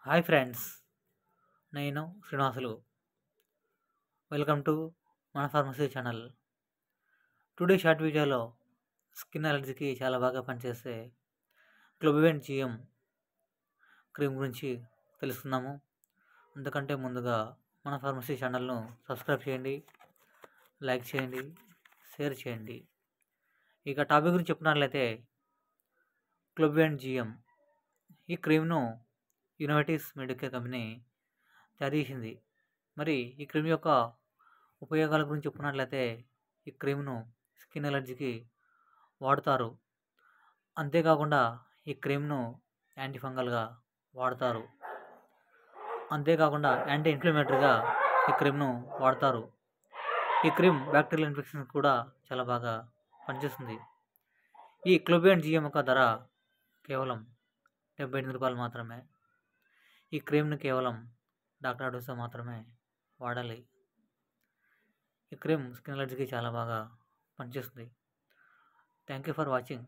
Hi friends, నేను Srinivasulu. Welcome to మన pharmacy channel. Today short వీడియోలో స్కిన్ అలర్జీకి చాలా బాగా పనిచేసే క్లోబివెంట్ జిఎం క్రీమ్ గురించి తెలుసుకుందాము. అందుకంటే ముందుగా మన ఫార్మసీ ఛానల్ను సబ్స్క్రైబ్ చేయండి, లైక్ చేయండి, షేర్ చేయండి. ఇక టాపిక్ గురించి చెప్పుకున్నట్లయితే క్లోబివెంట్ జిఎం ఈ క్రీమ్ను యునైటిస్ మెడికేర్ కంపెనీ తయారు చేసింది. మరి ఈ క్రీమ్ యొక్క ఉపయోగాల గురించి చెప్పుకున్నట్లయితే ఈ క్రీమ్ను స్కిన్ ఎలర్జీకి వాడుతారు. అంతేకాకుండా ఈ క్రీమ్ను యాంటీ ఫంగల్గా వాడతారు. అంతేకాకుండా యాంటీ ఇన్ఫ్లమేటరీగా ఈ క్రీమ్ను వాడతారు. ఈ క్రీమ్ బ్యాక్టీరియల్ ఇన్ఫెక్షన్ కూడా చాలా బాగా పనిచేస్తుంది. ఈ క్లోబివెంట్ జిఎం యొక్క ధర కేవలం ₹78 మాత్రమే. ఈ క్రీమ్ను కేవలం డాక్టర్ అడ్వైస్తో మాత్రమే వాడాలి. ఈ క్రీమ్ స్కిన్ అలర్జీకి చాలా బాగా పనిచేస్తుంది. Thank you for watching.